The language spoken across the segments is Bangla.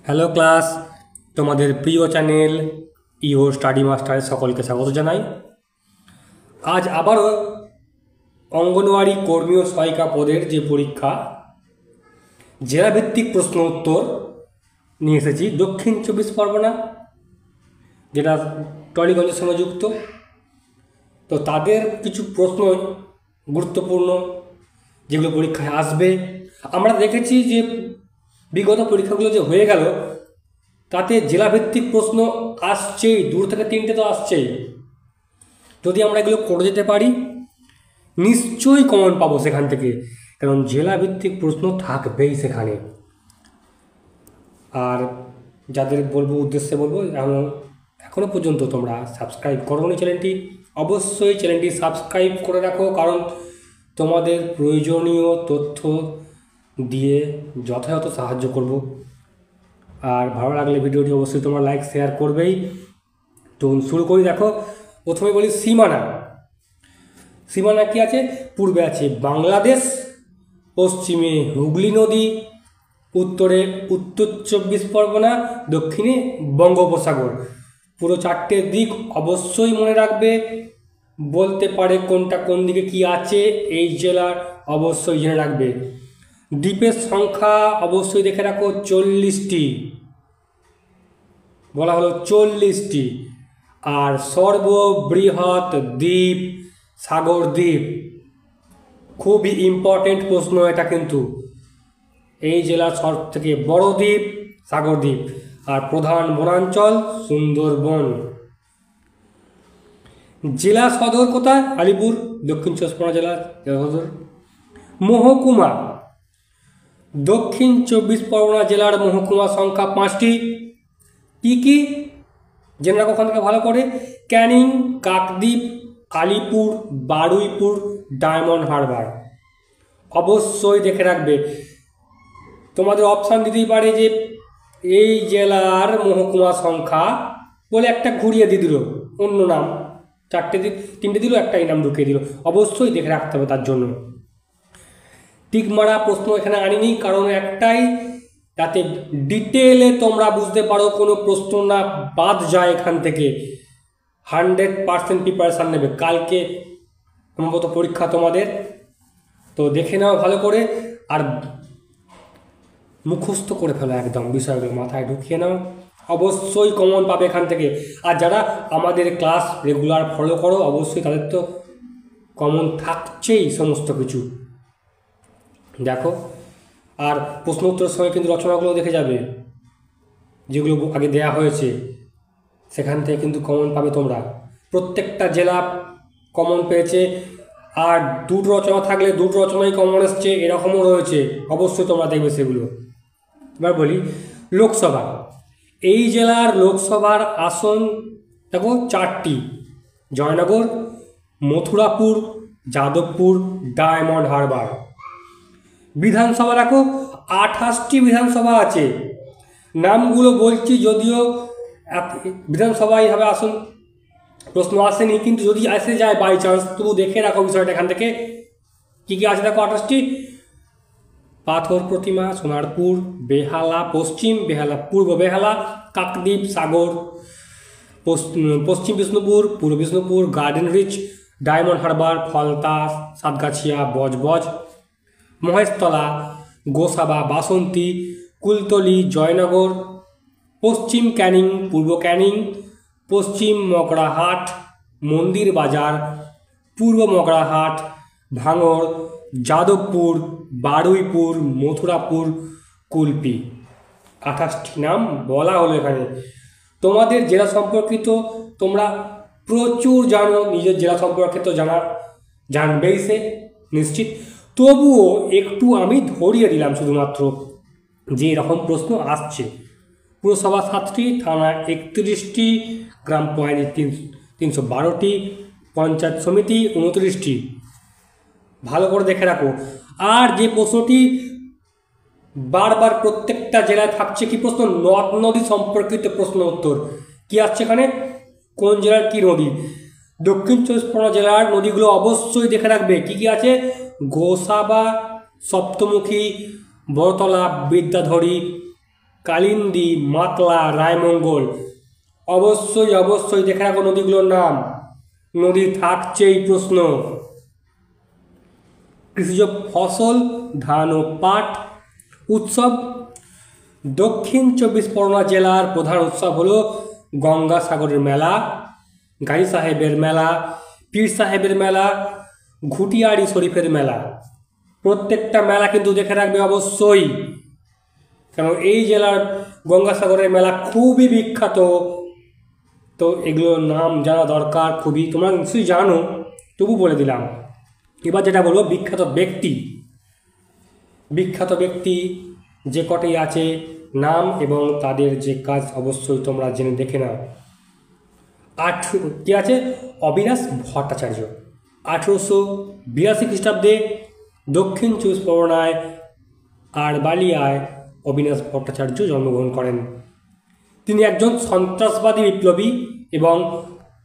হ্যালো ক্লাস, তোমাদের প্রিয় চ্যানেল ইও স্টাডি মাস্টারে সকলকে স্বাগত জানাই। আজ আবারও অঙ্গনওয়াড়ি কর্মী ও সহায়িকা পদের যে পরীক্ষা জেলাভিত্তিক প্রশ্ন উত্তর নিয়ে এসেছি দক্ষিণ 24 পরগনা, যেটা টলিগঞ্জের সঙ্গে যুক্ত। তো তাদের কিছু প্রশ্ন গুরুত্বপূর্ণ যেগুলো পরীক্ষায় আসবে। আমরা দেখেছি যে বিগত পরীক্ষাগুলো যে হয়ে গেল তাতে জেলাভিত্তিক প্রশ্ন আসছেই, দূর থেকে 3টে তো আসছেই। যদি আমরা এগুলো করে যেতে পারি নিশ্চয়ই কমন পাবো সেখান থেকে, কারণ জেলাভিত্তিক প্রশ্ন থাকবেই সেখানে। আর যাদের উদ্দেশ্যে বলবো, এখনও পর্যন্ত তোমরা সাবস্ক্রাইব করোনি চ্যানেলটি, অবশ্যই চ্যানেলটি সাবস্ক্রাইব করে রাখো, কারণ তোমাদের প্রয়োজনীয় তথ্য দিয়ে যথাযথ সাহায্য করব। আর ভালো লাগলে ভিডিওটি অবশ্যই তোমরা লাইক শেয়ার করবেই। তো শুরু করি। দেখো, প্রথমে বলি সীমানা। সীমানা কি আছে? পূর্বে আছে বাংলাদেশ, পশ্চিমে হুগলি নদী, উত্তরে উত্তর 24 পরগনা, দক্ষিণে বঙ্গোপসাগর। পুরো 4টে দিক অবশ্যই মনে রাখবে। বলতে পারে কোনটা কোন দিকে কি আছে এই জেলার, অবশ্যই জেনে রাখবে। দ্বীপের সংখ্যা অবশ্যই দেখে রাখো, 40টি বলা হলো, 40টি। আর সর্ববৃহৎ দ্বীপ সাগর দ্বীপ, খুবই ইম্পর্টেন্ট প্রশ্ন এটা কিন্তু। এই জেলার সব থেকে বড় দ্বীপ সাগর দ্বীপ। আর প্রধান বনাঞ্চল সুন্দরবন। জেলা সদর কোথায়? আলিপুর, দক্ষিণ 24 পরগনা জেলার জেলা সদর। মহকুমা, দক্ষিণ 24 পরগনা জেলার মহকুমা সংখ্যা 5টি। কি কি জেনে রাখো ওখান থেকে ভালো করে? ক্যানিং, কাকদ্বীপ, আলিপুর, বারুইপুর, ডায়মন্ড হারবার। অবশ্যই দেখে রাখবে। তোমাদের অপশান দিতেই পারে যে এই জেলার মহকুমা সংখ্যা বলে একটা ঘুরিয়ে দিয়ে দিল, অন্য নাম 3টে দিল, একটাই নাম ঢুকিয়ে দিল। অবশ্যই দেখে রাখতে হবে তার জন্য। টিক মারা প্রশ্ন এখানে আনিনি, কারণ একটাই, যাতে ডিটেলে তোমরা বুঝতে পারো, কোনো প্রশ্ন না বাদ যায় এখান থেকে। 100% প্রিপারেশান নেবে। কালকে সম্ভবত পরীক্ষা তোমাদের, তো দেখে নাও ভালো করে। আর মুখস্থ করে ফেলো একদম, বিষয়গুলো মাথায় ঢুকিয়ে নাও, অবশ্যই কমন পাবে এখান থেকে। আর যারা আমাদের ক্লাস রেগুলার ফলো করো, অবশ্যই তাদের তো কমন থাকছেই সমস্ত কিছু। দেখো, আর প্রশ্ন উত্তরের সময় কিন্তু রচনাগুলো দেখে যাবে, যেগুলো আগে দেয়া হয়েছে, সেখান থেকে কিন্তু কমন পাবে তোমরা। প্রত্যেকটা জেলা কমন পেয়েছে। আর দুটো রচনা থাকলে দুটো রচনাই কমন এসছে, এরকমও রয়েছে, অবশ্যই তোমরা দেখবে সেগুলো। এবার বলি লোকসভা। এই জেলার লোকসভার আসন দেখো 4টি: জয়নগর, মথুরাপুর, যাদবপুর, ডায়মন্ড হারবার। বিধানসভা দেখো 28টি বিধানসভা আছে। নামগুলো বলছি, যদিও বিধানসভা এইভাবে আসন প্রশ্ন আসেনি, কিন্তু যদি আসে যায় বাই চান্স, তবু দেখে রাখো বিষয়টা এখান থেকে। কী কী আছে দেখো 28টি: পাথর প্রতিমা, সোনারপুর, বেহালা পশ্চিম, বেহালা পূর্ব, বেহালা, কাকদ্বীপ, সাগর, Paschim Bishnupur, Purba Bishnupur, garden reach, diamond harbour, Falta, Satgachia, Budge Budge, Maheshtala, Gosaba, Basanti, Kultali, Jaynagar, Paschim canning, পূর্ব ক্যানিং, পশ্চিম মগরাহাট, মন্দির বাজার, পূর্ব মগরাহাট, ভাঙড়, যাদবপুর, বারুইপুর, মথুরাপুর, কুলপি। 28টি নাম বলা হলো এখানে। তোমাদের জেলা সম্পর্কিত তোমরা প্রচুর জানো, নিজের জেলা সম্পর্কে তো জানবেই সে নিশ্চিত। তবুও একটু আমি ধরিয়ে দিলাম শুধুমাত্র যে এরকম প্রশ্ন আসছে। পুরসভা 7টি, থানা 31টি, গ্রাম পঞ্চায়েত 312টি, পঞ্চায়েত সমিতি 29টি। ভালো করে দেখে রাখো। আর যে প্রশ্নটি বারবার প্রত্যেকটা জেলায় থাকছে, কি প্রশ্ন? নদ নদী সম্পর্কিত প্রশ্ন উত্তর। কি আসছে এখানে? কোন জেলার কি নদী? দক্ষিণ 24 পরগনা জেলার নদীগুলো অবশ্যই দেখে রাখবে। কি কি আছে? গোসাবা, সপ্তমুখী, বড়তলা, বিদ্যাধরী, কালিন্দী, মাতলা, রায়মঙ্গল। অবশ্যই অবশ্যই দেখে রাখো নদীগুলোর নাম, নদী থাকছেই প্রশ্ন। কৃষিজ ফসল ধান ও পাট। উৎসব দক্ষিণ 24 পরগনা জেলার প্রধান উৎসব হলো গঙ্গাসাগরের মেলা, গাজী সাহেবের মেলা, পীর সাহেবের মেলা, ঘুটিয়ারি শরীফের মেলা। প্রত্যেকটা মেলা কিন্তু দেখে রাখবে অবশ্যই, কারণ এই জেলার গঙ্গাসাগরের মেলা খুবই বিখ্যাত। তো এগুলোর নাম জানা দরকার খুবই, তোমরা নিশ্চয়ই জানো, তবু বলে দিলাম। এবার যেটা বলবো বিখ্যাত ব্যক্তি, বিখ্যাত ব্যক্তি যে কটি আছে নাম এবং তাদের যে কাজ অবশ্যই তোমরা জেনে দেখে নাও। কি আছে? অবিনাশ ভট্টাচার্য 1882 খ্রিস্টাব্দে দক্ষিণ 24 পরগনায় আড়বালিয়ায় অবিনাশ ভট্টাচার্য জন্মগ্রহণ করেন। তিনি একজন সন্ত্রাসবাদী বিপ্লবী এবং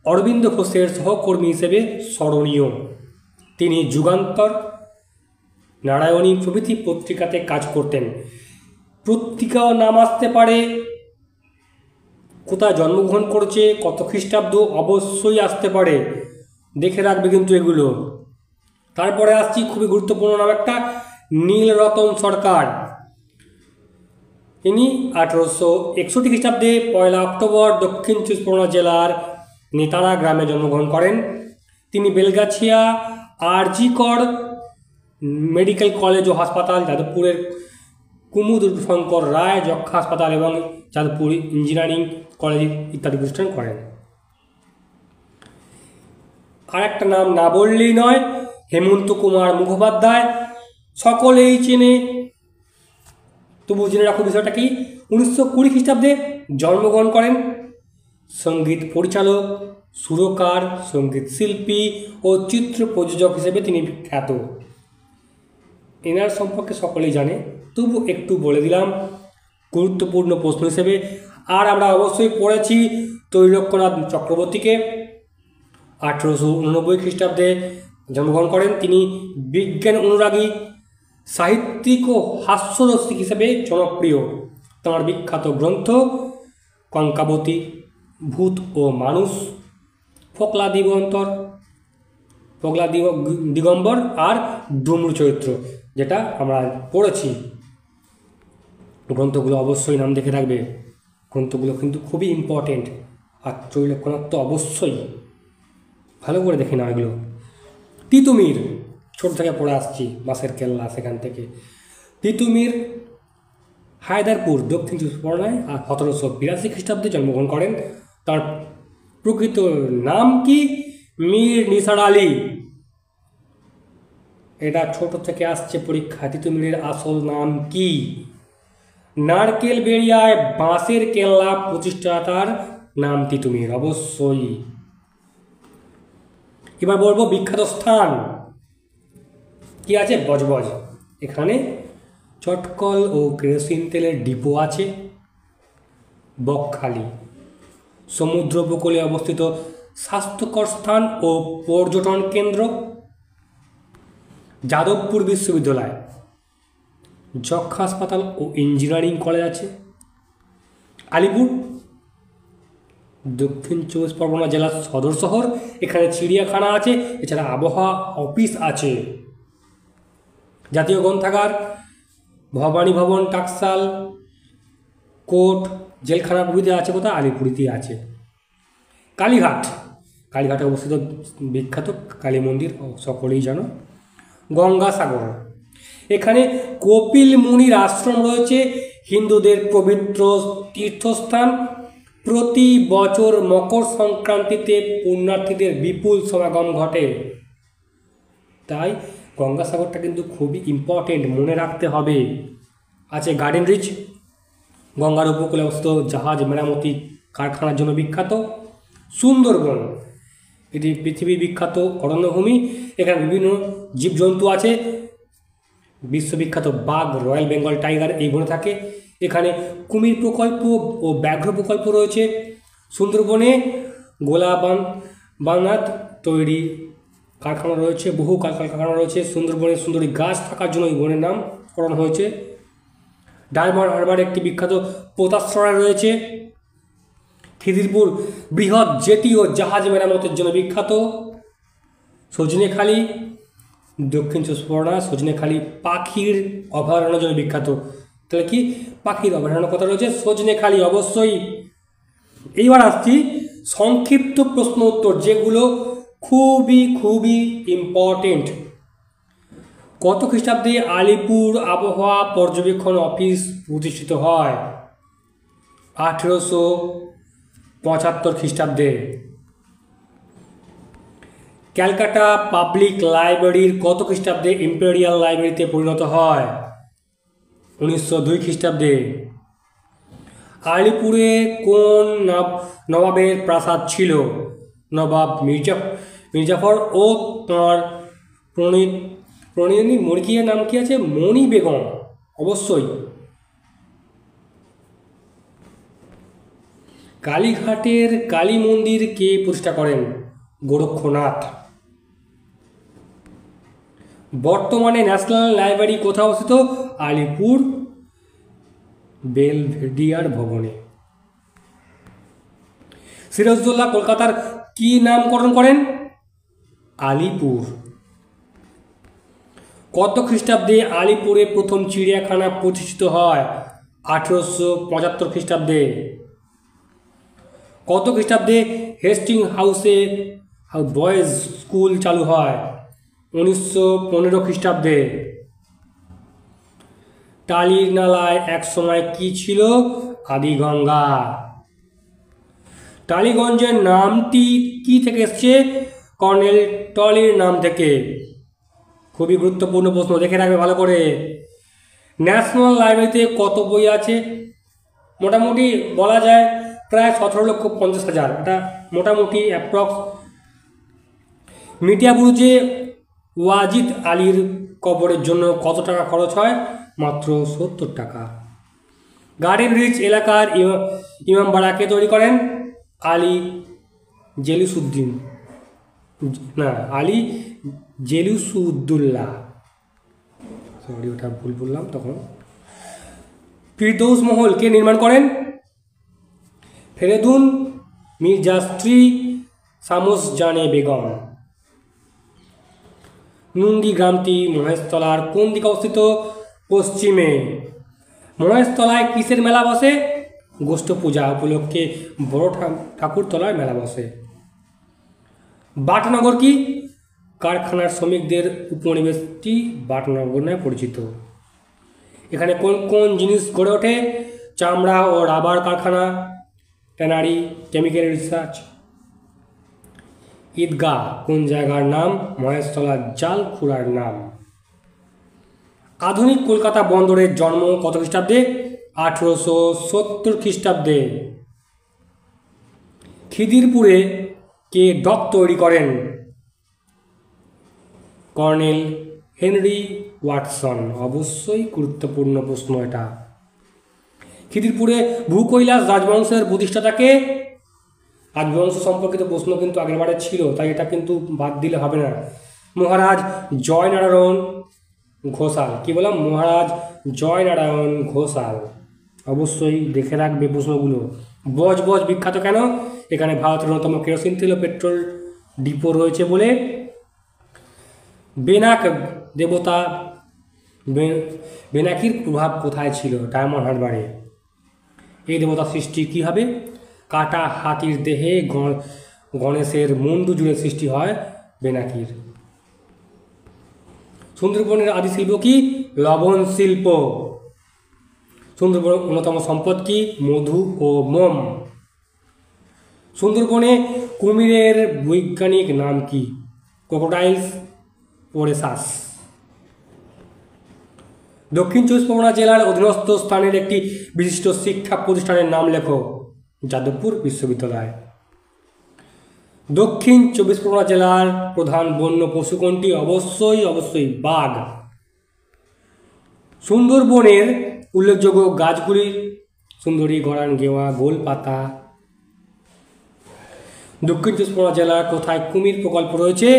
অরবিন্দ ঘোষের সহকর্মী হিসেবে স্মরণীয়। তিনি যুগান্তর, নারায়ণী প্রভৃতি পত্রিকাতে কাজ করতেন। পত্রিকাও নাম আসতে পারে, কোথায় জন্মগ্রহণ করেছে, কত খ্রিস্টাব্দ অবশ্যই আসতে পারে, দেখে রাখবে কিন্তু এগুলো। তারপরে আসছি খুবই গুরুত্বপূর্ণ নাম একটা, নীলরতন সরকার। ইনি 1861 খ্রিস্টাব্দে 1 অক্টোবর দক্ষিণ 24 পরগনা জেলার নেতারা গ্রামে জন্মগ্রহণ করেন। তিনি বেলগাছিয়া আরজিকর মেডিকেল কলেজ ও হাসপাতাল, যাদবপুরের কুমুদ শঙ্কর রায় যক্ষা হাসপাতাল এবং যাদবপুর ইঞ্জিনিয়ারিং কলেজ ইত্যাদি প্রতিষ্ঠান করেন। আর একটা নাম না বললেই নয়, হেমন্ত কুমার মুখোপাধ্যায়, সকলেই চেনে, তবু জেনে রাখো বিষয়টা কি। 1920 খ্রিস্টাব্দে জন্মগ্রহণ করেন। সঙ্গীত পরিচালক, সুরকার, সঙ্গীত শিল্পী ও চিত্র প্রযোজক হিসেবে তিনি বিখ্যাত। এনার সম্পর্কে সকলেই জানে, তবু একটু বলে দিলাম গুরুত্বপূর্ণ প্রশ্ন হিসেবে। আর আমরা অবশ্যই পড়েছি ত্রৈলোক্যনাথ চক্রবর্তীকে। 1889 খ্রিস্টাব্দে জন্মগ্রহণ করেন। তিনি বিজ্ঞান অনুরাগী, সাহিত্যিক ও হাস্যরসিক হিসেবে জনপ্রিয়। তাঁর বিখ্যাত গ্রন্থ কঙ্কাবতী, ভূত ও মানুষ, ফোকলা দিগম্বর আর ডুমরু চরিত্র, যেটা আমরা পড়েছি। গ্রন্থগুলো অবশ্যই নাম দেখে রাখবে, গ্রন্থগুলো কিন্তু খুবই ইম্পর্টেন্ট। আর ত্রৈলোক্যনাথ তো অবশ্যই ভালো করে দেখে নাও এগুলো। তিতুমির, ছোট থেকে পড়ে আসছি, বাসের কেল্লা, সেখান থেকে। তিতুমির হায়দারপুর দক্ষিণ 24 পরগনায় 1782 খ্রিস্টাব্দে জন্মগ্রহণ করেন। তার প্রকৃত নাম কি? মীর নিসার আলী। এটা ছোট থেকে আসছে পরীক্ষা। তিতুমিরের আসল নাম কি? নারকেল বেড়িয়ায় বাঁশের কেল্লা প্রতিষ্ঠাতার নাম তিতুমির, অবশ্যই। এবার বলবো বিখ্যাত স্থান কি আছে? বজবজ। এখানে চটকল ও কেরোসিন তেলের ডিপো আছে। বকখালি সমুদ্র উপকূলে অবস্থিত স্বাস্থ্যকর স্থান ও পর্যটন কেন্দ্র। যাদবপুর বিশ্ববিদ্যালয়, যক্ষা হাসপাতাল ও ইঞ্জিনিয়ারিং কলেজ আছে। আলিপুর দক্ষিণ 24 পরগনা জেলার সদর শহর, এখানে চিড়িয়াখানা আছে, এছাড়া আবহাওয়া অফিস আছে। জাতীয় গ্রন্থাগার, ভবানী ভবন, টাকসাল, কোর্ট, জেলখানা প্রভৃতি আছে। কোথায়? আলিপুরিতে আছে। কালীঘাট, কালীঘাটে অবস্থিত বিখ্যাত কালী মন্দির, সকলেই জানো। গঙ্গাসাগর, এখানে কপিল মুনির আশ্রম রয়েছে, হিন্দুদের পবিত্র তীর্থস্থান। প্রতি বছর মকর সংক্রান্তিতে পুণ্যার্থীদের বিপুল সমাগম ঘটে। তাই গঙ্গাসাগরটা কিন্তু খুবই ইম্পর্টেন্ট, মনে রাখতে হবে। আছে গার্ডেন রিচ, গঙ্গার উপকূলে অবস্থিত জাহাজ মেরামতি কারখানার জন্য বিখ্যাত। সুন্দরবন, এটি পৃথিবীর বিখ্যাত অরণ্যভূমি, এখানে বিভিন্ন জীবজন্তু আছে। বিশ্ববিখ্যাত বাঘ, রয়্যাল বেঙ্গল টাইগার এই বনে থাকে। এখানে কুমির প্রকল্প ও ব্যাঘ্র প্রকল্প রয়েছে। সুন্দরবনে গোলা বানাত তৈরি কারখানা রয়েছে, বহু কারখানা রয়েছে। সুন্দরবনে সুন্দরী গাছ থাকার জন্য এই বনের নামকরণ হয়েছে। ডায়মন্ড হারবার একটি বিখ্যাত পোতাশ্রয় রয়েছে। খিদিরপুর বৃহৎ জেটি ও জাহাজ মেরামতের জন্য বিখ্যাত। সজনেখালি দক্ষিণ চব্বিশ পরগনা সজনেখালি পাখির অভয়ারণ্যের জন্য বিখ্যাত। তাহলে কি পাখির অভয়ারণ্য কথা রয়েছে সজনেখালি অবশ্যই। এইবার আসছি সংক্ষিপ্ত প্রশ্ন উত্তর, যেগুলো খুবই খুবই ইম্পর্টেন্ট। কত খ্রিস্টাব্দে আলিপুর আবহাওয়া পর্যবেক্ষণ অফিস প্রতিষ্ঠিত হয়? 1875 খ্রিস্টাব্দে। ক্যালকাটা পাবলিক লাইব্রেরির কত খ্রিস্টাব্দে ইম্পেরিয়াল লাইব্রেরিতে পরিণত হয়? 1902 খ্রিস্টাব্দে। আলিপুরে কোন নবাবের প্রাসাদ ছিল? নবাব মির্জাফর ও তোমার প্রণয়িনী মুরগির নাম কি আছে? মণি বেগম অবশ্যই। কালীঘাটের কালী মন্দির কে প্রতিষ্ঠা করেন? গোরক্ষনাথ। বর্তমানে ন্যাশনাল লাইব্রেরি কোথায় অবস্থিত? আলিপুর বেলভেডিয়ার ভবনে। সিরাজউদ্দৌলা কলকাতার কি নামকরণ করেন? আলিপুর। কত খ্রিস্টাব্দে আলিপুরে প্রথম চিড়িয়াখানা প্রতিষ্ঠিত হয়? 1875 খ্রিস্টাব্দে। কত খ্রিস্টাব্দে হেস্টিং হাউসে বয়েজ স্কুল চালু হয়? 1915 খ্রিস্টাব্দে। টালির নালায় এক সময় কি ছিল? আদিগঙ্গা। টালিগঞ্জের নামটি কি থেকে এসছে? কর্নেল টলির নাম থেকে। খুবই গুরুত্বপূর্ণ প্রশ্ন, দেখে রাখবে ভালো করে। ন্যাশনাল লাইব্রেরিতে কত বই আছে? মোটামুটি বলা যায় প্রায় 17,50,000, এটা মোটামুটি অ্যাপ্রক্স। মিডিয়া বুরুজে ওয়াজিদ আলীর কবরের জন্য কত টাকা খরচ হয়? মাত্র 70 টাকা। গার্ডেন রিচ এলাকার ইমামবাড়াকে তৈরি করেন? আলী জেলুসউদ্দৌলা, সরি ওটা ভুল বললাম তখন। ফিরদৌস মহল কে নির্মাণ করেন? ফেরেদুন মির্জার স্ত্রী শামসজানে বেগম। নুন্দি গ্রামটি মহেশতলার কোন দিকে অবস্থিত? পশ্চিমে। মহেশতলায় কিসের মেলা বসে? গোষ্ঠ পূজা উপলক্ষে বড় ঠাকুরতলায় মেলা বসে। বাটনগর কি? কারখানার শ্রমিকদের উপনিবেশটি বাটনগর নামে পরিচিত। এখানে কোন কোন জিনিস গড়ে ওঠে? চামড়া ও রাবার কারখানা, ট্যানারি, কেমিক্যাল রিসার্চ। ঈদগাহ কোন জায়গার নাম? মহেশতলার জালখুড়ার নাম। আধুনিক কলকাতা বন্দরের জন্ম কত খ্রিস্টাব্দে? 1870 খ্রিস্টাব্দে। খিদিরপুরে কে ডক তৈরি করেন? Colonel Henry Watson. অবশ্যই গুরুত্বপূর্ণ প্রশ্ন এটা। খিদিরপুরে ভূকৈলাস রাজবংশের প্রতিষ্ঠাতাকে? রাজবংশ সম্পর্কিত প্রশ্ন কিন্তু আগেরবারে ছিল, তাই এটা কিন্তু বাদ দিলে হবে না। মহারাজ জয়নারায়ণ ঘোষাল। কি বললাম? মহারাজ জয়নারায়ণ ঘোষাল। অবশ্যই দেখে রাখবে প্রশ্নগুলো। বজবজ বিখ্যাত কেন? এখানে ভারতের অন্যতম কেরোসিন তেল ও পেট্রোল ডিপো রয়েছে বলে। বেনাক দেবতা বেনাকির প্রভাব কোথায় ছিল? ডায়মন্ড হারবারে। এই দেবতা সৃষ্টি কী হবে? কাটা হাতির দেহে গণেশের মুন্ডু জুড়ে সৃষ্টি হয় বেনাকির। সুন্দরবনের আদি শিল্প কি? লবণ শিল্প। সুন্দরবনের অন্যতম সম্পদ কি? মধু ও মোম। সুন্দরবনে কুমিরের বৈজ্ঞানিক নাম কি? ক্রোকোডাইলস ওরেসাস। দক্ষিণ চব্বিশ পরগনা জেলার অধীনস্থ স্থানের একটি বিশিষ্ট শিক্ষা প্রতিষ্ঠানের নাম লেখো। যাদবপুর বিশ্ববিদ্যালয়। দক্ষিণ চব্বিশ পরগনা জেলার প্রধান বন্য পশু কোনটি? অবশ্যই বাঘ। সুন্দরবনের উল্লেখযোগ্য গাছগুলি? সুন্দরী, গরান, গেওয়া, গোলপাতা। দক্ষিণ চব্বিশ পরগনা জেলার কোথায় কুমির প্রকল্প রয়েছে?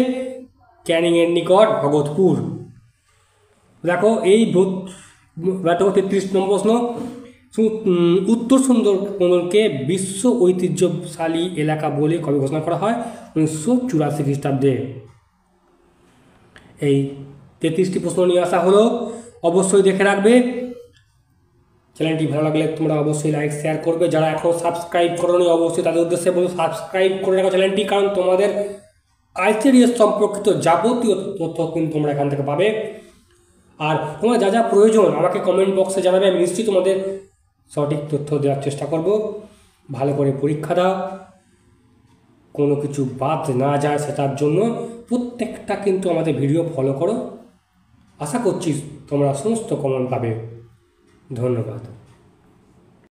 ক্যানিংয়ের নিকট ভগতপুর। দেখো 33 নম্বর প্রশ্ন, উত্তর সুন্দরবনকে বিশ্ব ঐতিহ্যশালী এলাকা বলে কবে ঘোষণা করা হয়? 1984 খ্রিস্টাব্দে। এই 33টি প্রশ্ন নিয়ে আসা হলো, অবশ্যই দেখে রাখবে। চ্যানেলটি ভালো লাগলে তোমরা অবশ্যই লাইক শেয়ার করবে। যারা এখনও সাবস্ক্রাইব করোনি অবশ্যই তাদের উদ্দেশ্যে বলবো সাবস্ক্রাইব করে রাখো চ্যানেলটি, কারণ তোমাদের আইসিডিএস সম্পর্কিত যাবতীয় তথ্য কিন্তু তোমরা এখান থেকে পাবে। আর তোমার যা যা প্রয়োজন আমাকে কমেন্ট বক্সে জানাবে, আমি নিশ্চয়ই তোমাদের সঠিক তথ্য দেওয়ার চেষ্টা করব। ভালো করে পরীক্ষা দাও, কোনো কিছু বাদ না যায় সেটার জন্য প্রত্যেকটা কিন্তু আমাদের ভিডিও ফলো করো। আশা করছি তোমরা সমস্ত কমেন্ট পাবে। ধন্যবাদ।